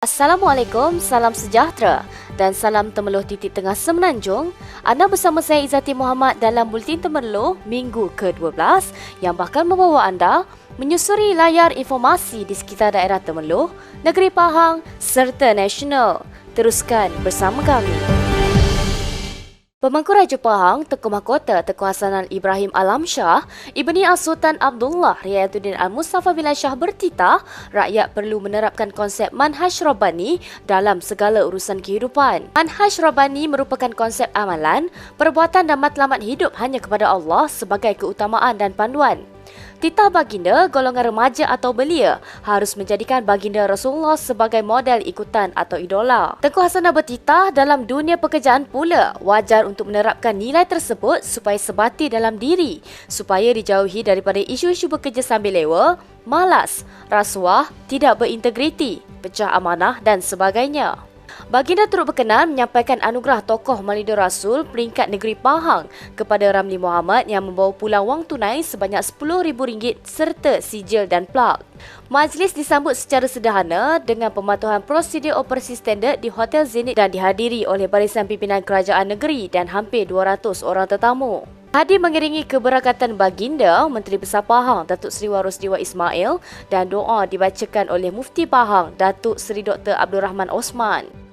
Assalamualaikum, salam sejahtera dan salam Temeluh Titik Tengah Semenanjung. Anda bersama saya Izzati Muhammad dalam Buletin Temeluh Minggu ke-12 yang bakal membawa anda menyusuri layar informasi di sekitar daerah Temeluh, Negeri Pahang serta nasional. Teruskan bersama kami. Pemangku Raja Pahang, Tengku Mahkota Tengku Hasanan Ibrahim Alamsyah, Ibni As-Sultan Abdullah Riayatuddin Al-Mustafa Bilal Shah bertitah, rakyat perlu menerapkan konsep Manhaj Rabbani dalam segala urusan kehidupan. Manhaj Rabbani merupakan konsep amalan, perbuatan dan matlamat hidup hanya kepada Allah sebagai keutamaan dan panduan. Titah baginda golongan remaja atau belia harus menjadikan baginda Rasulullah sebagai model ikutan atau idola. Tengku Hasanah bertitah dalam dunia pekerjaan pula wajar untuk menerapkan nilai tersebut supaya sebati dalam diri, supaya dijauhi daripada isu-isu bekerja sambil lewa, malas, rasuah, tidak berintegriti, pecah amanah dan sebagainya. Baginda turut berkenan menyampaikan anugerah tokoh Maulidur Rasul peringkat negeri Pahang kepada Ramli Muhammad yang membawa pulang wang tunai sebanyak RM10,000 serta sijil dan plak. Majlis disambut secara sederhana dengan pematuhan prosedur operasi standard di Hotel Zenith dan dihadiri oleh barisan pimpinan kerajaan negeri dan hampir 200 orang tetamu. Hadir mengiringi keberangkatan baginda, Menteri Besar Pahang, Datuk Seri Warosdewa Ismail dan doa dibacakan oleh Mufti Pahang, Datuk Seri Dr. Abdul Rahman Osman.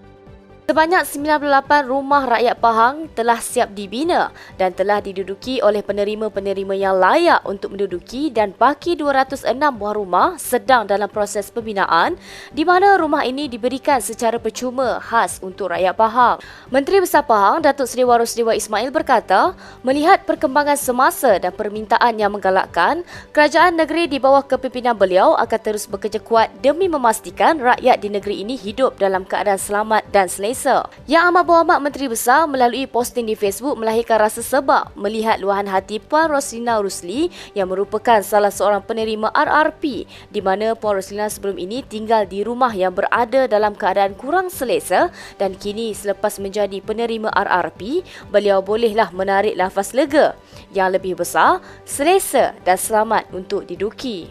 Sebanyak 98 rumah rakyat Pahang telah siap dibina dan telah diduduki oleh penerima-penerima yang layak untuk menduduki dan baki 206 buah rumah sedang dalam proses pembinaan di mana rumah ini diberikan secara percuma khas untuk rakyat Pahang. Menteri Besar Pahang, Datuk Seri Warosdewa Ismail berkata, melihat perkembangan semasa dan permintaan yang menggalakkan, kerajaan negeri di bawah kepimpinan beliau akan terus bekerja kuat demi memastikan rakyat di negeri ini hidup dalam keadaan selamat dan selesa. Yang amat berhormat Menteri Besar melalui posting di Facebook melahirkan rasa sebab melihat luahan hati Puan Roslina Rusli yang merupakan salah seorang penerima RRP di mana Puan Roslina sebelum ini tinggal di rumah yang berada dalam keadaan kurang selesa dan kini selepas menjadi penerima RRP, beliau bolehlah menarik lafaz lega yang lebih besar, selesa dan selamat untuk diduduki.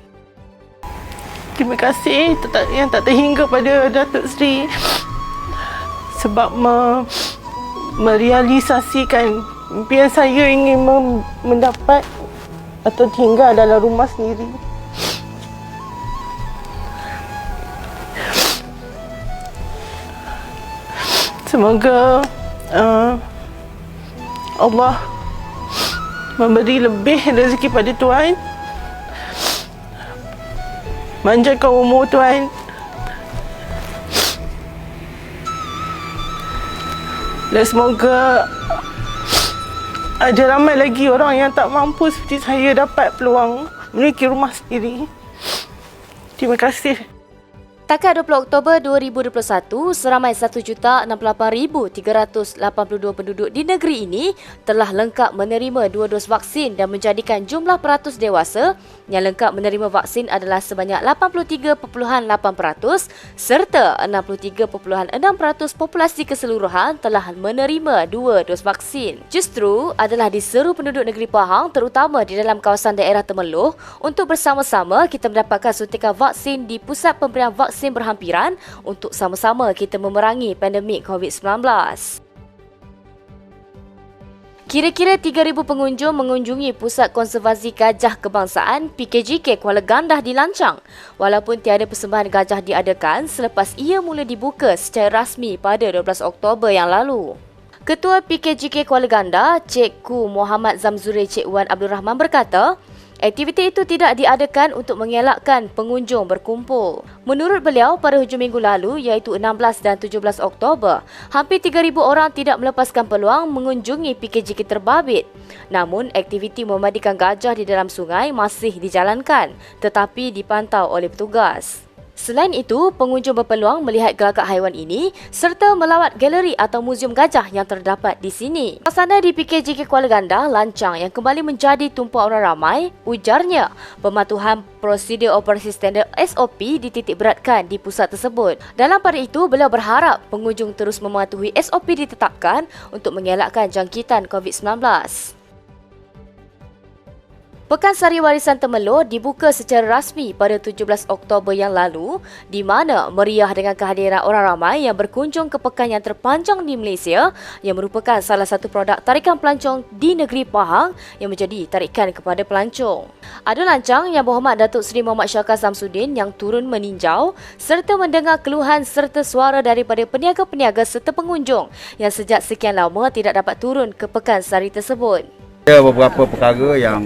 Terima kasih yang tak terhingga pada Datuk Seri sebab merealisasikan impian saya ingin mendapat atau tinggal dalam rumah sendiri. Semoga Allah memberi lebih rezeki pada Tuan, manjakan umur Tuan, dan semoga ada ramai lagi orang yang tak mampu seperti saya dapat peluang memiliki rumah sendiri. Terima kasih. Takat 20 Oktober 2021, seramai 1,68,382 penduduk di negeri ini telah lengkap menerima 2 dos vaksin dan menjadikan jumlah peratus dewasa yang lengkap menerima vaksin adalah sebanyak 83.8% serta 63.6% populasi keseluruhan telah menerima 2 dos vaksin. Justru adalah diseru penduduk negeri Pahang terutama di dalam kawasan daerah Temeluh untuk bersama-sama kita mendapatkan suntikan vaksin di pusat pemberian vaksin berhampiran untuk sama-sama kita memerangi pandemik COVID-19. Kira-kira 3,000 pengunjung mengunjungi Pusat Konservasi Gajah Kebangsaan PKJK Kuala Gandah dilancang walaupun tiada persembahan gajah diadakan selepas ia mula dibuka secara rasmi pada 12 Oktober yang lalu. Ketua PKJK Kuala Gandah, Cikgu Muhammad Zamzuri Cik Wan Abdul Rahman berkata, aktiviti itu tidak diadakan untuk mengelakkan pengunjung berkumpul. Menurut beliau, pada hujung minggu lalu iaitu 16 dan 17 Oktober, hampir 3,000 orang tidak melepaskan peluang mengunjungi PKJK terbabit. Namun, aktiviti memandikan gajah di dalam sungai masih dijalankan tetapi dipantau oleh petugas. Selain itu, pengunjung berpeluang melihat gelagak haiwan ini serta melawat galeri atau muzium gajah yang terdapat di sini. Suasana di PKJK Kuala Gandah lancang yang kembali menjadi tumpuan orang ramai, ujarnya. Pematuhan prosedur operasi standard SOP dititik beratkan di pusat tersebut. Dalam pada itu, beliau berharap pengunjung terus mematuhi SOP ditetapkan untuk mengelakkan jangkitan COVID-19. Pekansari Warisan Temerloh dibuka secara rasmi pada 17 Oktober yang lalu di mana meriah dengan kehadiran orang ramai yang berkunjung ke pekan yang terpanjang di Malaysia yang merupakan salah satu produk tarikan pelancong di negeri Pahang yang menjadi tarikan kepada pelancong. Ada lancang Yang Berhormat Datuk Seri Mohamad Shaka Samsudin yang turun meninjau serta mendengar keluhan serta suara daripada peniaga-peniaga serta pengunjung yang sejak sekian lama tidak dapat turun ke pekansari tersebut. Ada beberapa perkara yang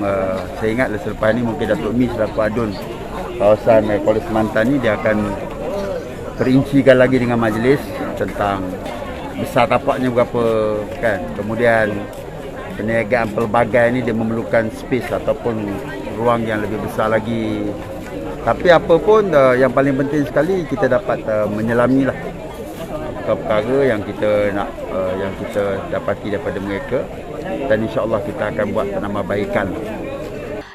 saya ingat selepas ini mungkin Datuk Mi selaku adun kawasan Kuala Semantan ni dia akan perincikan lagi dengan majlis tentang besar tapaknya berapa kan. Kemudian perniagaan pelbagai ni dia memerlukan space ataupun ruang yang lebih besar lagi. Tapi apa pun yang paling penting sekali kita dapat menyelami lah perkara yang kita nak yang kita dapati daripada mereka. Dan insya-Allah kita akan buat penambahbaikan.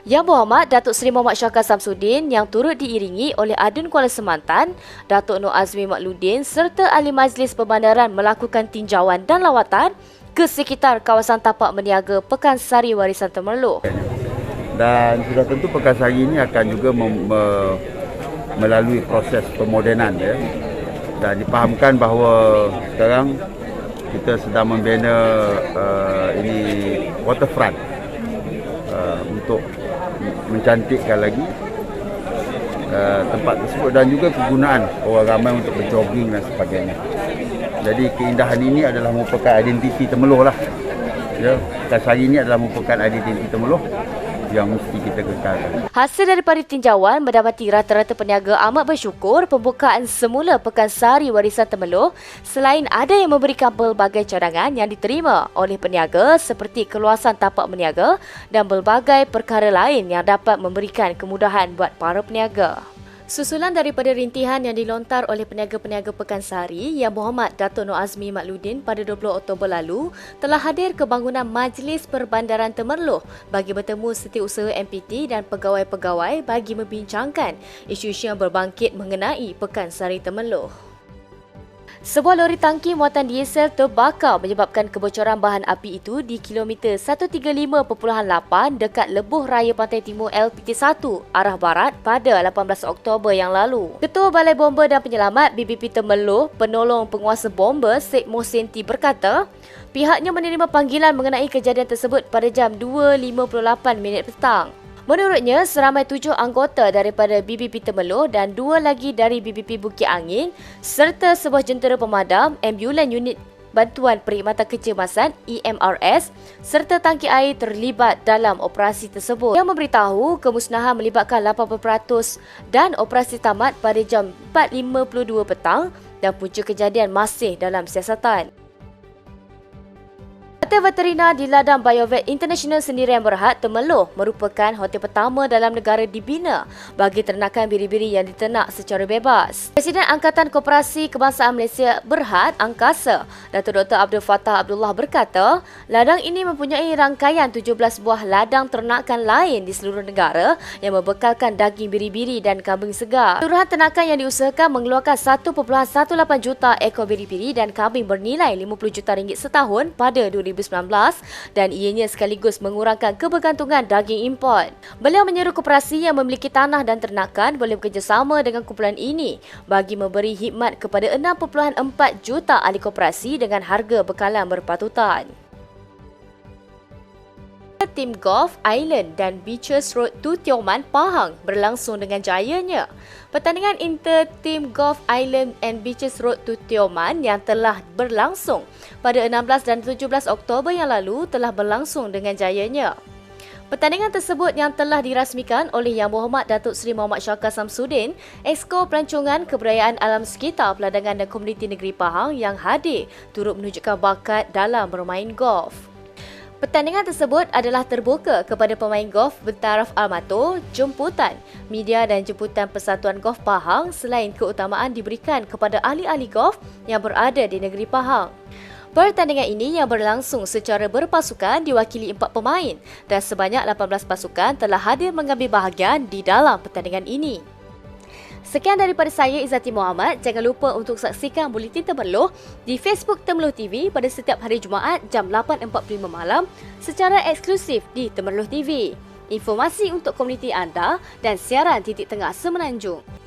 Yang Berhormat Datuk Seri Mohamad Shaka Samsudin yang turut diiringi oleh Adun Kuala Semantan, Datuk Nur Azmi Makludin serta ahli majlis perbandaran melakukan tinjauan dan lawatan ke sekitar kawasan tapak meniaga Pekansari Warisan Temerloh. Dan sudah tentu Pekansari ini akan juga melalui proses pemodenan ya. Dan dipahamkan bahawa sekarang kita sedang membina ini waterfront untuk mencantikkan lagi tempat tersebut dan juga kegunaan orang ramai untuk berjogging dan sebagainya. Jadi keindahan ini adalah merupakan identiti Temerloh lah. Ya, Pekansari ini adalah merupakan identiti Temerloh yang mesti kita kekalkan. Hasil daripada tinjauan mendapati rata-rata peniaga amat bersyukur pembukaan semula Pekansari Warisan Temerloh selain ada yang memberikan pelbagai cadangan yang diterima oleh peniaga seperti keluasan tapak meniaga dan pelbagai perkara lain yang dapat memberikan kemudahan buat para peniaga. Susulan daripada rintihan yang dilontar oleh peniaga-peniaga Pekansari Yang Berhormat Datuk Nur Azmi Makludin pada 20 Oktober lalu telah hadir ke bangunan Majlis Perbandaran Temerloh bagi bertemu setiausaha MPT dan pegawai-pegawai bagi membincangkan isu-isu yang berbangkit mengenai Pekansari Temerloh. Sebuah lori tangki muatan diesel terbakar menyebabkan kebocoran bahan api itu di kilometer 135.8 dekat Lebuh Raya Pantai Timur LPT1 arah barat pada 18 Oktober yang lalu. Ketua Balai Bomba dan Penyelamat BBP Temerloh, penolong penguasa bomba Syed Mohsenti berkata, pihaknya menerima panggilan mengenai kejadian tersebut pada jam 2.58 petang. Menurutnya, seramai 7 anggota daripada BBP Temerloh dan 2 lagi dari BBP Bukit Angin serta sebuah jentera pemadam, ambulan unit bantuan perkhidmatan kecemasan EMRS serta tangki air terlibat dalam operasi tersebut. Yang memberitahu kemusnahan melibatkan 80% dan operasi tamat pada jam 4.52 petang dan punca kejadian masih dalam siasatan. Hotel Veterina di Ladang Biovet International Sendirian Berhad, Temerloh merupakan hotel pertama dalam negara dibina bagi ternakan biri-biri yang diternak secara bebas. Presiden Angkatan Koperasi Kebangsaan Malaysia Berhad Angkasa, Datuk Dr. Abdul Fattah Abdullah berkata, ladang ini mempunyai rangkaian 17 buah ladang ternakan lain di seluruh negara yang membekalkan daging biri-biri dan kambing segar. Keseluruhan ternakan yang diusahakan mengeluarkan 1.18 juta ekor biri-biri dan kambing bernilai 50 juta ringgit setahun pada 2019 dan ianya sekaligus mengurangkan kebergantungan daging import. Beliau menyeru koperasi yang memiliki tanah dan ternakan boleh bekerjasama dengan kumpulan ini bagi memberi khidmat kepada 6.4 juta ahli koperasi dengan harga bekalan berpatutan. Tim Golf Island dan Beaches Road to Tioman, Pahang berlangsung dengan jayanya. Pertandingan inter Tim Golf Island and Beaches Road to Tioman yang telah berlangsung pada 16 dan 17 Oktober yang lalu telah berlangsung dengan jayanya. Pertandingan tersebut yang telah dirasmikan oleh Yang Berhormat Datuk Seri Mohamad Shaka Samsudin, Exco Pelancongan Kebudayaan Alam Sekitar Peladangan dan Komuniti Negeri Pahang yang hadir turut menunjukkan bakat dalam bermain golf. Pertandingan tersebut adalah terbuka kepada pemain golf bertaraf amatur, jemputan, media dan jemputan Persatuan Golf Pahang selain keutamaan diberikan kepada ahli-ahli golf yang berada di negeri Pahang. Pertandingan ini yang berlangsung secara berpasukan diwakili 4 pemain dan sebanyak 18 pasukan telah hadir mengambil bahagian di dalam pertandingan ini. Sekian daripada saya, Izzati Muhammad. Jangan lupa untuk saksikan Buletin Temerloh di Facebook Temerloh TV pada setiap hari Jumaat jam 8.45 malam secara eksklusif di Temerloh TV. informasi untuk komuniti anda dan siaran titik tengah Semenanjung.